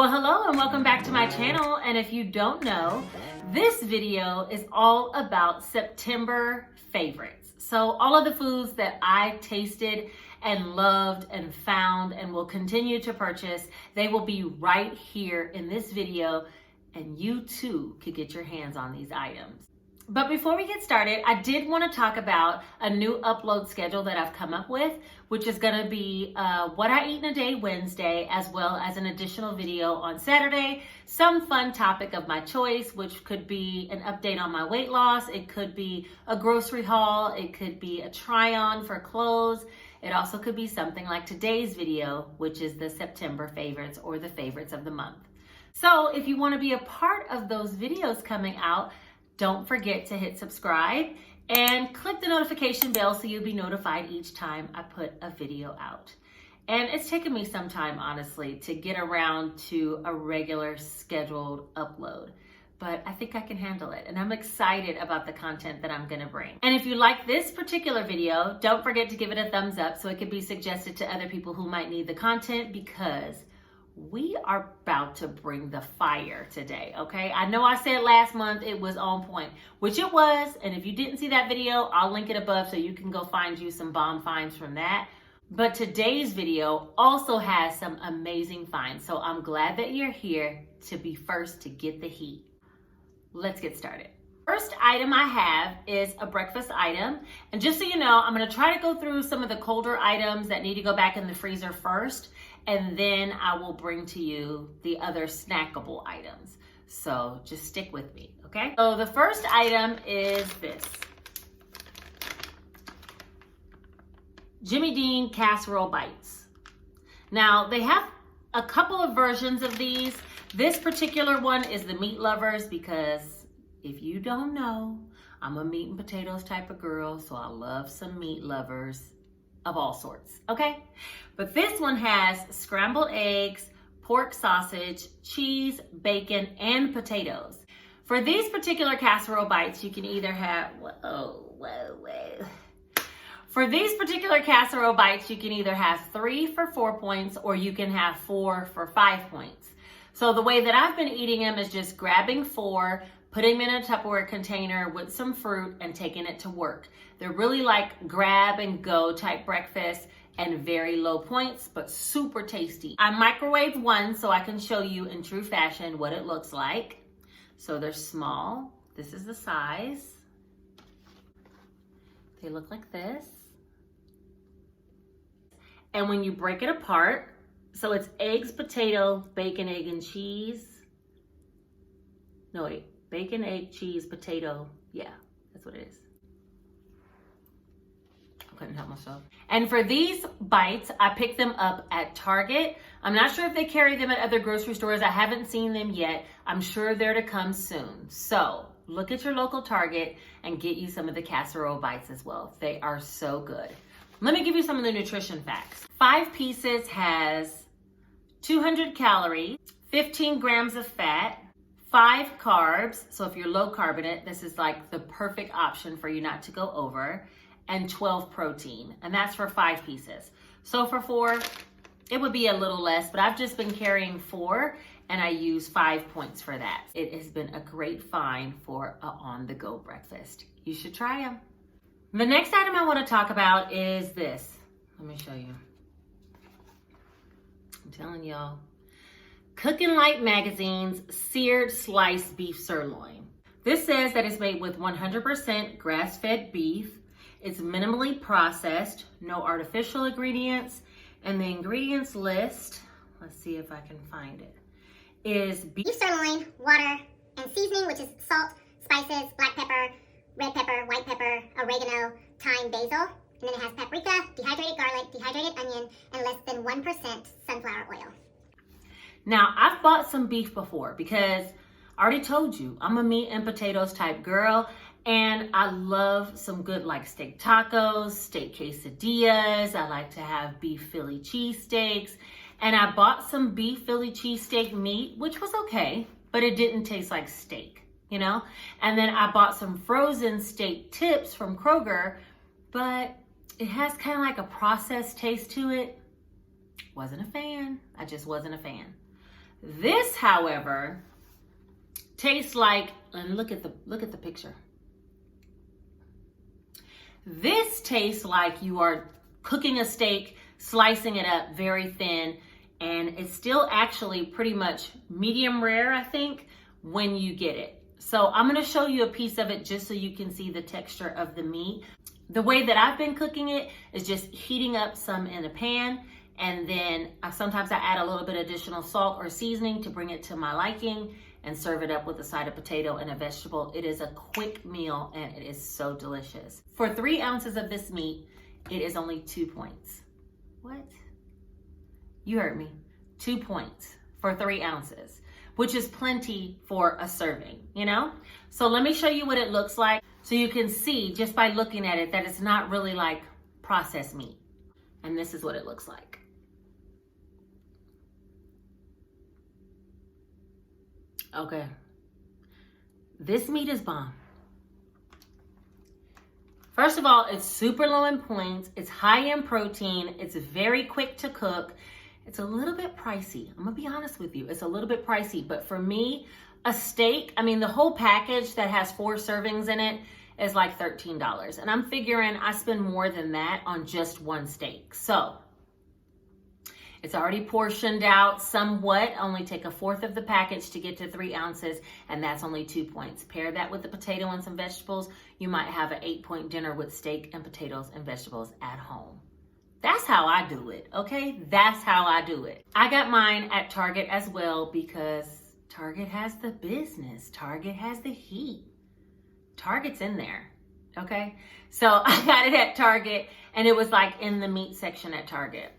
Well, hello and welcome back to my channel. And if you don't know, this video is all about September favorites. So all of the foods that I tasted and loved and found and will continue to purchase, they will be right here in this video, and you too could get your hands on these items. But before we get started, I did want to talk about a new upload schedule that I've come up with, which is going to be what I eat in a day Wednesday, as well as an additional video on Saturday, some fun topic of my choice, which could be an update on my weight loss. It could be a grocery haul. It could be a try on for clothes. It also could be something like today's video, which is the September favorites or the favorites of the month. So if you want to be a part of those videos coming out, don't forget to hit subscribe and click the notification bell so you'll be notified each time I put a video out. And it's taken me some time, honestly, to get around to a regular scheduled upload, but I think I can handle it. And I'm excited about the content that I'm gonna bring. And if you like this particular video, don't forget to give it a thumbs up so it can be suggested to other people who might need the content, because we are about to bring the fire today, okay? I know I said last month it was on point, which it was, and if you didn't see that video, I'll link it above so you can go find you some bomb finds from that. But today's video also has some amazing finds, so I'm glad that you're here to be first to get the heat. Let's get started. First item I have is a breakfast item, and just so you know, I'm gonna try to go through some of the colder items that need to go back in the freezer first, and then I will bring to you the other snackable items. So just stick with me, okay? So the first item is this. Jimmy Dean Casserole Bites. Now, they have a couple of versions of these. This particular one is the meat lovers, because if you don't know, I'm a meat and potatoes type of girl, so I love some meat lovers of all sorts, okay? But this one has scrambled eggs, pork sausage, cheese, bacon, and potatoes. For these particular casserole bites, you can either have, For these particular casserole bites, you can either have 3 for 4 points, or you can have 4 for 5 points. So the way that I've been eating them is just grabbing 4, putting them in a Tupperware container with some fruit, and taking it to work. They're really like grab and go type breakfast and very low points, but super tasty. I microwaved one so I can show you in true fashion what it looks like. So they're small. This is the size. They look like this. And when you break it apart, so it's eggs, potato, bacon, egg, and cheese. No, wait. Bacon, egg, cheese, potato. Yeah, that's what it is. I couldn't help myself. And for these bites, I picked them up at Target. I'm not sure if they carry them at other grocery stores. I haven't seen them yet. I'm sure they're to come soon. So look at your local Target and get you some of the casserole bites as well. They are so good. Let me give you some of the nutrition facts. 5 pieces has 200 calories, 15 grams of fat, 5 carbs, so if you're low carb in it, this is like the perfect option for you not to go over, and 12 protein, and that's for 5 pieces. So for 4, it would be a little less, but I've just been carrying 4, and I use 5 points for that. It has been a great find for an on-the-go breakfast. You should try them. The next item I want to talk about is this. Let me show you. I'm telling y'all. Cooking Light Magazine's Seared Sliced Beef Sirloin. This says that it's made with 100% grass-fed beef. It's minimally processed, no artificial ingredients, and the ingredients list, let's see if I can find it, is beef sirloin, water, and seasoning, which is salt, spices, black pepper, red pepper, white pepper, oregano, thyme, basil, and then it has paprika, dehydrated garlic, dehydrated onion, and less than 1% sunflower oil. Now, I've bought some beef before because I already told you, I'm a meat and potatoes type girl, and I love some good like steak tacos, steak quesadillas. I like to have beef Philly cheesesteaks, and I bought some beef Philly cheesesteak meat, which was okay, but it didn't taste like steak, you know? And then I bought some frozen steak tips from Kroger, but it has kind of like a processed taste to it. Wasn't a fan. I just wasn't a fan. This, however, tastes like, and look at the picture. This tastes like you are cooking a steak, slicing it up very thin, and it's still actually pretty much medium rare, I think, when you get it. So I'm gonna show you a piece of it just so you can see the texture of the meat. The way that I've been cooking it is just heating up some in a pan, and then sometimes I add a little bit additional salt or seasoning to bring it to my liking and serve it up with a side of potato and a vegetable. It is a quick meal and it is so delicious. For 3 ounces of this meat, it is only 2 points. What? You heard me. 2 points for 3 ounces, which is plenty for a serving, you know? So let me show you what it looks like so you can see just by looking at it that it's not really like processed meat. And this is what it looks like. Okay. This meat is bomb. First of all, it's super low in points. It's high in protein. It's very quick to cook. It's a little bit pricey. I'm gonna be honest with you. It's a little bit pricey, but for me, a steak, I mean, the whole package that has 4 servings in it is like $13. And I'm figuring I spend more than that on just one steak. So it's already portioned out somewhat. Only take 1/4 of the package to get to 3 ounces, and that's only 2 points. Pair that with the potato and some vegetables. You might have an 8-point dinner with steak and potatoes and vegetables at home. That's how I do it, okay? That's how I do it. I got mine at Target as well because Target has the business. Target has the heat. Target's in there, okay? So I got it at Target, and it was like in the meat section at Target.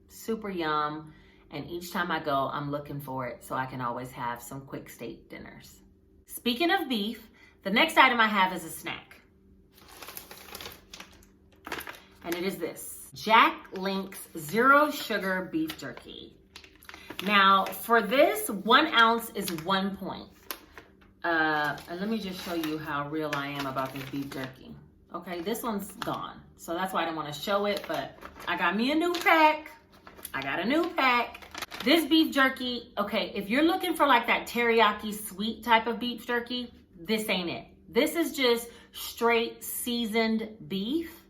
Super yum, and each time I go, I'm looking for it so I can always have some quick steak dinners. Speaking of beef, the next item I have is a snack. And it is this, Jack Link's Zero Sugar Beef Jerky. Now, for this, 1 ounce is 1 point. And let me just show you how real I am about this beef jerky. Okay, this one's gone, so that's why I didn't want to show it, but I got me a new pack. This beef jerky, okay, if you're looking for like that teriyaki sweet type of beef jerky, this ain't it. This is just straight seasoned beef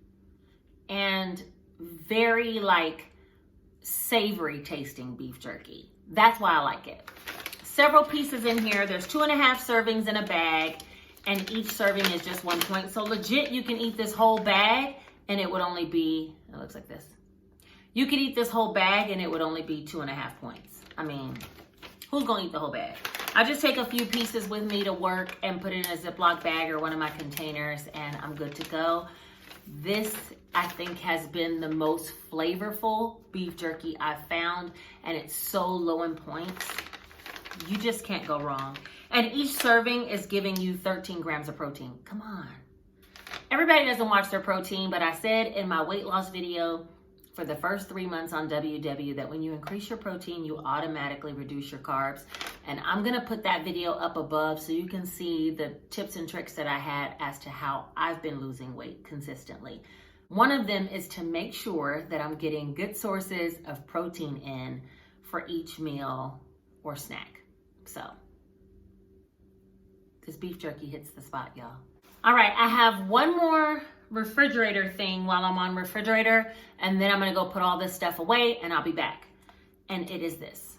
and very like savory tasting beef jerky. That's why I like it. Several pieces in here. There's 2.5 servings in a bag, and each serving is just 1 point. So legit, you can eat this whole bag and it would only be, it looks like this. You could eat this whole bag and it would only be 2.5 points. I mean, who's gonna eat the whole bag? I just take a few pieces with me to work and put it in a Ziploc bag or one of my containers, and I'm good to go. This, I think, has been the most flavorful beef jerky I've found, and it's so low in points. You just can't go wrong. And each serving is giving you 13 grams of protein. Come on. Everybody doesn't watch their protein, but I said in my weight loss video for the first 3 months on WW that when you increase your protein, you automatically reduce your carbs. And I'm gonna put that video up above so you can see the tips and tricks that I had as to how I've been losing weight consistently. One of them is to make sure that I'm getting good sources of protein in for each meal or snack. So this beef jerky hits the spot, y'all. All right, I have one more refrigerator thing while I'm on refrigerator, and then I'm gonna go put all this stuff away and I'll be back. And it is this.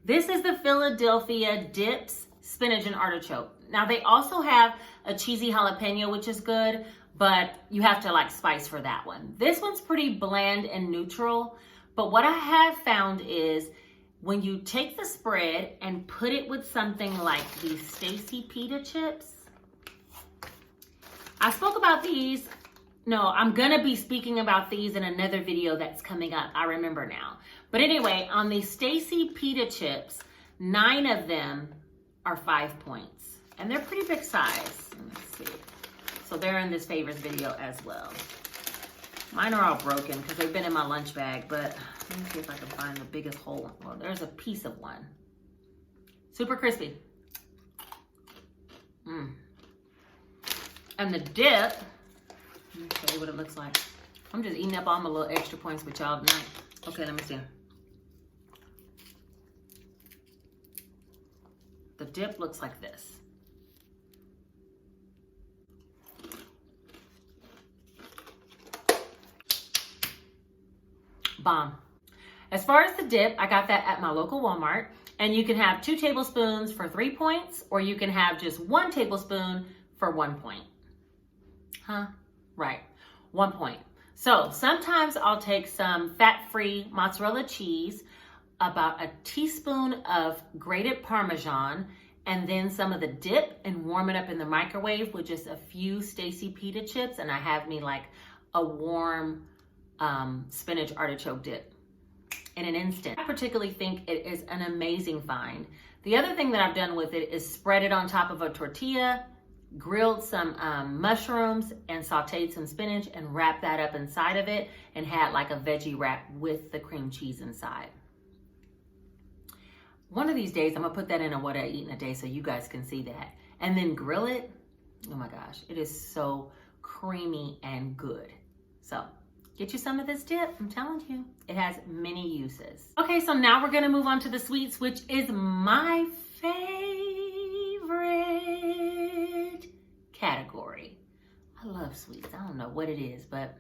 This is the Philadelphia Dips Spinach and Artichoke. Now they also have a cheesy jalapeno, which is good, but you have to like spice for that one. This one's pretty bland and neutral, but what I have found is when you take the spread and put it with something like these Stacy pita chips. I spoke about these. No, I'm gonna be speaking about these in another video that's coming up. I remember now. But anyway, on these Stacy pita chips, 9 of them are 5 points. And they're pretty big size. Let's see. So they're in this favorites video as well. Mine are all broken because they've been in my lunch bag, but let me see if I can find the biggest hole. Well, there's a piece of one. Super crispy. And the dip, let me show you what it looks like. I'm just eating up all my little extra points with y'all tonight. Okay, let me see. The dip looks like this. Bomb. As far as the dip, I got that at my local Walmart, and you can have 2 tablespoons for 3 points, or you can have just 1 tablespoon for 1 point. Huh? Right, 1 point. So sometimes I'll take some fat-free mozzarella cheese, about a teaspoon of grated Parmesan, and then some of the dip, and warm it up in the microwave with just a few Stacy pita chips, and I have me like a warm spinach artichoke dip in an instant. I particularly think it is an amazing find. The other thing that I've done with it is spread it on top of a tortilla, grilled some mushrooms and sauteed some spinach and wrapped that up inside of it and had like a veggie wrap with the cream cheese inside. One of these days, I'm gonna put that in a what I eat in a day so you guys can see that. And then grill it. Oh my gosh, it is so creamy and good. So get you some of this dip, I'm telling you. It has many uses. Okay, so now we're gonna move on to the sweets, which is my favorite category. I love sweets, I don't know what it is, but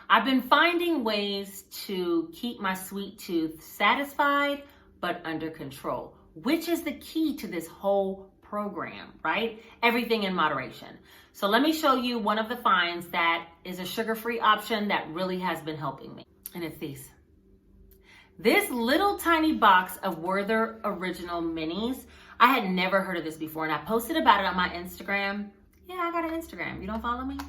I've been finding ways to keep my sweet tooth satisfied, but under control, which is the key to this whole program, right? Everything in moderation. So let me show you one of the finds that is a sugar-free option that really has been helping me. And it's these. This little tiny box of Werther Original Minis. I had never heard of this before, and I posted about it on my Instagram. Yeah, I got an Instagram. You don't follow me?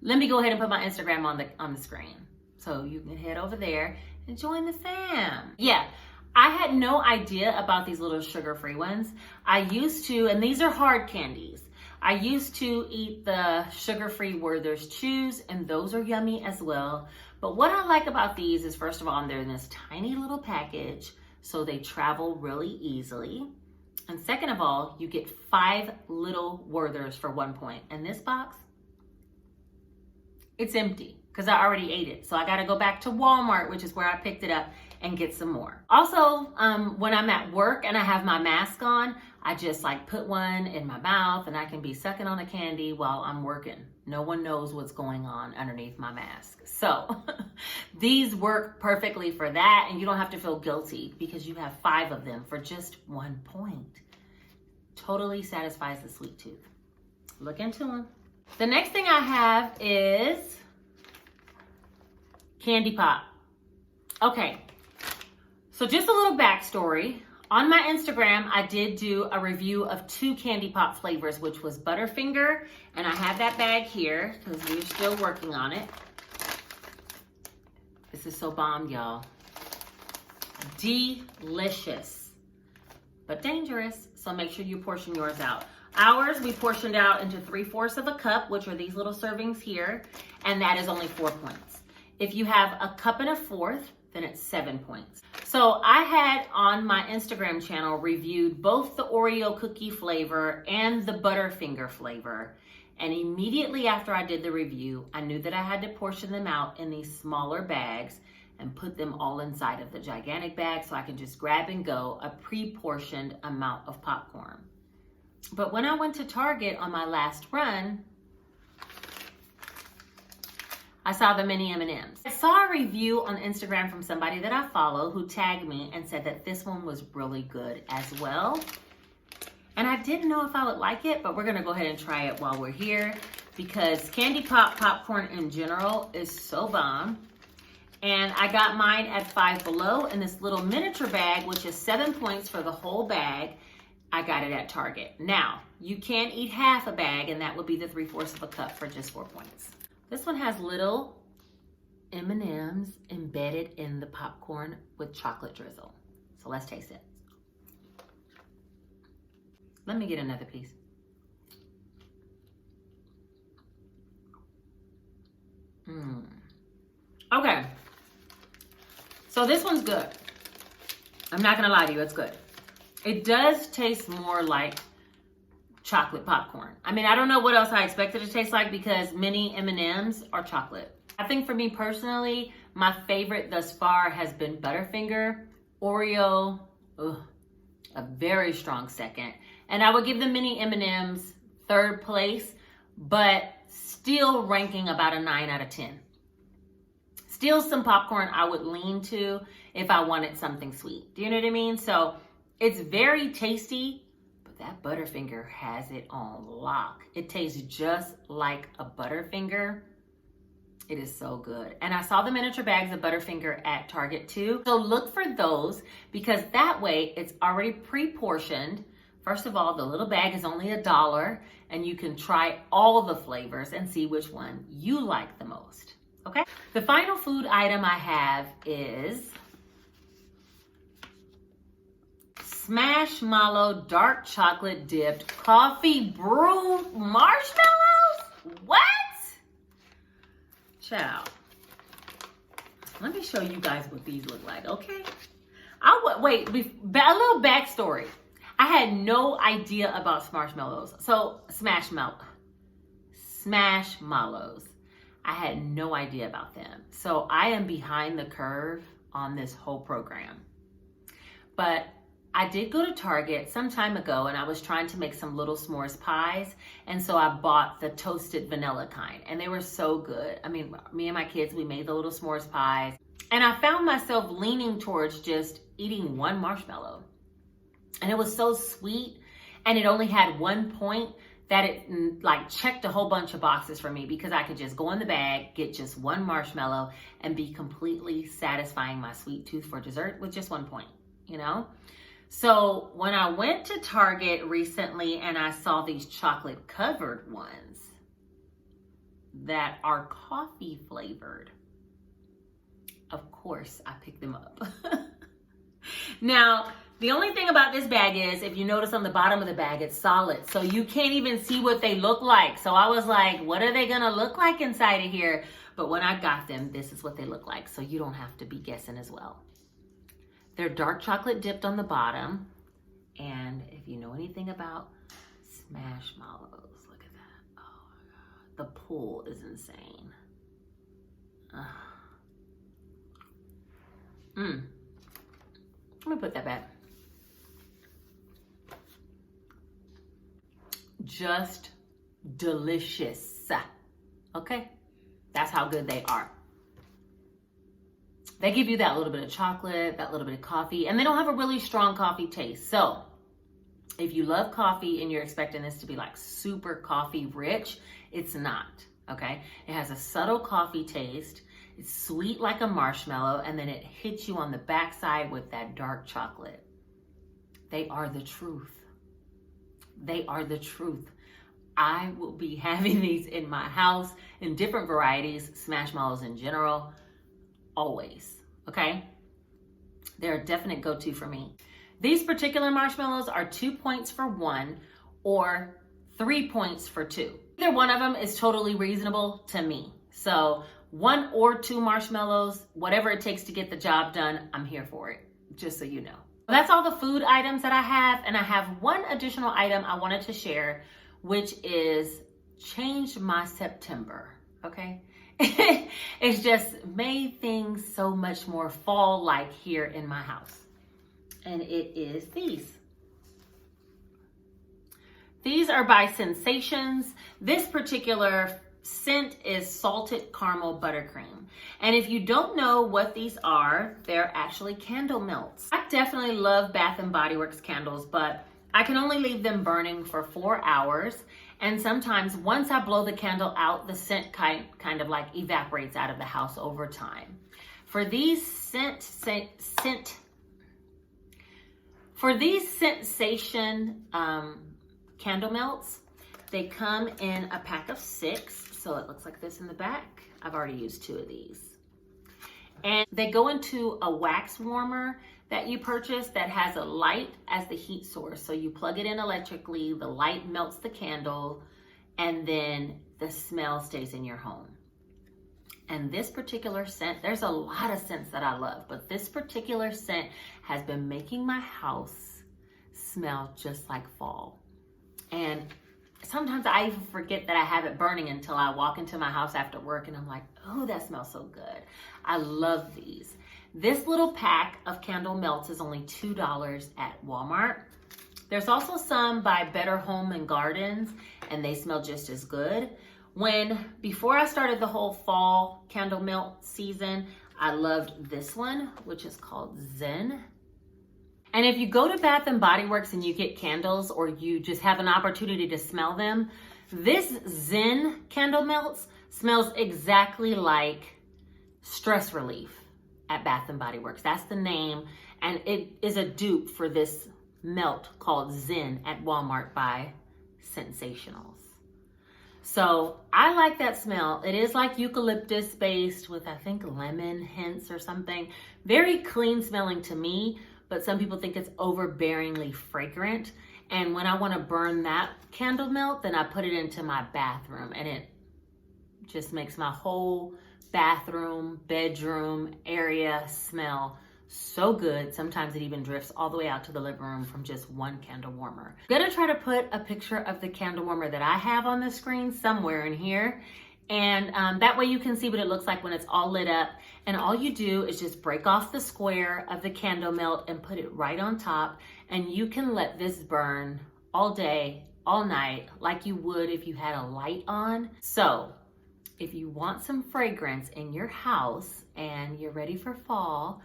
Let me go ahead and put my Instagram on the screen. So you can head over there and join the fam. Yeah. I had no idea about these little sugar-free ones. I used to, and these are hard candies. I used to eat the sugar-free Werther's Chews, and those are yummy as well. But what I like about these is, first of all, they're in this tiny little package, so they travel really easily. And second of all, you get 5 little Werther's for 1 point. And this box, it's empty because I already ate it. So I got to go back to Walmart, which is where I picked it up, and get some more. Also, when I'm at work and I have my mask on, I just like put one in my mouth and I can be sucking on a candy while I'm working. No one knows what's going on underneath my mask. So these work perfectly for that, and you don't have to feel guilty because you have 5 of them for just 1 point. Totally satisfies the sweet tooth. Look into them. The next thing I have is candy pop. Okay. So just a little backstory. On my Instagram, I did do a review of 2 candy pop flavors, which was Butterfinger, and I have that bag here because we're still working on it. This is so bomb, y'all. Delicious, but dangerous. So make sure you portion yours out. Ours, we portioned out into 3/4 of a cup, which are these little servings here, and that is only 4 points. If you have a 1 1/4 cups, then it's 7 points. So I had on my Instagram channel reviewed both the Oreo cookie flavor and the Butterfinger flavor. And immediately after I did the review, I knew that I had to portion them out in these smaller bags and put them all inside of the gigantic bag so I can just grab and go a pre-portioned amount of popcorn. But when I went to Target on my last run, I saw the mini M&Ms. I saw a review on Instagram from somebody that I follow who tagged me and said that this one was really good as well. And I didn't know if I would like it, but we're gonna go ahead and try it while we're here because candy pop popcorn in general is so bomb. And I got mine at Five Below in this little miniature bag, which is 7 points for the whole bag. I got it at Target. Now, you can eat half a bag, and that would be the 3/4 of a cup for just 4 points. This one has little M&Ms embedded in the popcorn with chocolate drizzle. So let's taste it. Let me get another piece. Okay. So this one's good. I'm not gonna lie to you, it's good. It does taste more like chocolate popcorn. I mean, I don't know what else I expected it to taste like because mini M&Ms are chocolate. I think for me personally, my favorite thus far has been Butterfinger. Oreo, a very strong second. And I would give the mini M&Ms third place, but still ranking about a 9 out of 10. Still some popcorn I would lean to if I wanted something sweet. Do you know what I mean? So it's very tasty, but that Butterfinger has it on lock. It tastes just like a Butterfinger. It is so good. And I saw the miniature bags of Butterfinger at Target too. So look for those, because that way it's already pre-portioned. First of all, the little bag is only $1 and you can try all the flavors and see which one you like the most. Okay? The final food item I have is Marshmallow dark chocolate dipped coffee brew marshmallows. What? Child. Let me show you guys what these look like, okay? Wait, a little backstory. I had no idea about Marshmallows. So, Smashmallows. I had no idea about them. So, I am behind the curve on this whole program. But I did go to Target some time ago and I was trying to make some little s'mores pies. And so I bought the toasted vanilla kind and they were so good. I mean, me and my kids, we made the little s'mores pies. And I found myself leaning towards just eating one marshmallow. And it was so sweet, and it only had one point that it like checked a whole bunch of boxes for me, because I could just go in the bag, get just one marshmallow, and be completely satisfying my sweet tooth for dessert with just one point, you know? So when I went to Target recently and I saw these chocolate covered ones that are coffee flavored, of course I picked them up. Now, the only thing about this bag is, if you notice on the bottom of the bag, it's solid. So you can't even see what they look like. So I was like, what are they gonna look like inside of here? But when I got them, this is what they look like. So you don't have to be guessing as well. They're dark chocolate dipped on the bottom. And if you know anything about Smashmallows, look at that. Oh my God, the pull is insane. Let me put that back. Just delicious. Okay? That's how good they are. They give you that little bit of chocolate, that little bit of coffee, and they don't have a really strong coffee taste. So if you love coffee and you're expecting this to be like super coffee rich, it's not, okay? It has a subtle coffee taste. It's sweet like a marshmallow, and then it hits you on the backside with that dark chocolate. They are the truth. They are the truth. I will be having these in my house in different varieties, Smashmallows in general, always, okay? They're a definite go-to for me. These particular marshmallows are 2 points for one or 3 points for two. Either one of them is totally reasonable to me. So 1 or 2 marshmallows, whatever it takes to get the job done, I'm here for it, just so you know. That's all the food items that I have, and I have one additional item I wanted to share, which is changed my September, okay? It's just made things so much more fall-like here in my house. And it is these. These are by Sensations. This particular scent is salted caramel buttercream. And if you don't know what these are, they're actually candle melts. I definitely love Bath & Body Works candles, but I can only leave them burning for 4 hours. And sometimes once I blow the candle out, the scent kind of like evaporates out of the house over time. For these Sensation candle melts, they come in a pack of 6. So it looks like this in the back. I've already used 2 of these. And they go into a wax warmer that you purchase that has a light as the heat source. So you plug it in electrically, the light melts the candle, and then the smell stays in your home. And this particular scent, there's a lot of scents that I love, but this particular scent has been making my house smell just like fall. And sometimes I even forget that I have it burning until I walk into my house after work and I'm like, oh, that smells so good. I love these. This little pack of candle melts is only $2 at Walmart. There's also some by Better Home and Gardens, and they smell just as good. Before I started the whole fall candle melt season, I loved this one, which is called Zen. And if you go to Bath & Body Works and you get candles, or you just have an opportunity to smell them, this Zen candle melts smells exactly like Stress Relief at Bath & Body Works. That's the name, and it is a dupe for this melt called Zen at Walmart by Sensationals. So I like that smell. It is like eucalyptus based with, I think, lemon hints or something. Very clean smelling to me, but some people think it's overbearingly fragrant. And when I want to burn that candle melt, then I put it into my bathroom, and it just makes my whole bathroom, bedroom area smell so good. Sometimes it even drifts all the way out to the living room from just one candle warmer. I'm gonna try to put a picture of the candle warmer that I have on the screen somewhere in here. And that way you can see what it looks like when it's all lit up. And all you do is just break off the square of the candle melt and put it right on top. And you can let this burn all day, all night, like you would if you had a light on. So if you want some fragrance in your house and you're ready for fall,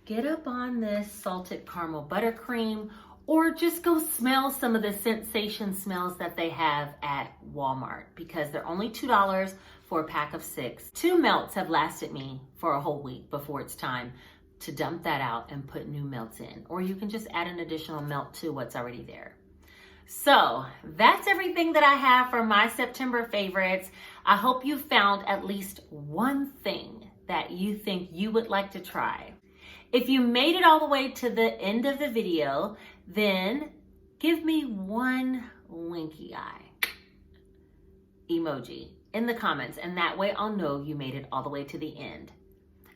get up on this salted caramel buttercream, or just go smell some of the sensation smells that they have at Walmart, because they're only $2 for a pack of 6. 2 melts have lasted me for a whole week before it's time to dump that out and put new melts in. Or you can just add an additional melt to what's already there. So that's everything that I have for my September favorites. I hope you found at least one thing that you think you would like to try. If you made it all the way to the end of the video, then give me one winky eye emoji in the comments, and that way I'll know you made it all the way to the end.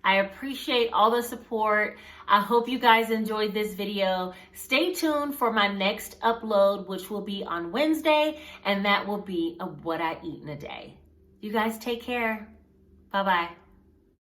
I appreciate all the support. I hope you guys enjoyed this video. Stay tuned for my next upload, which will be on Wednesday, and that will be what I eat in a day. You guys take care. Bye-bye.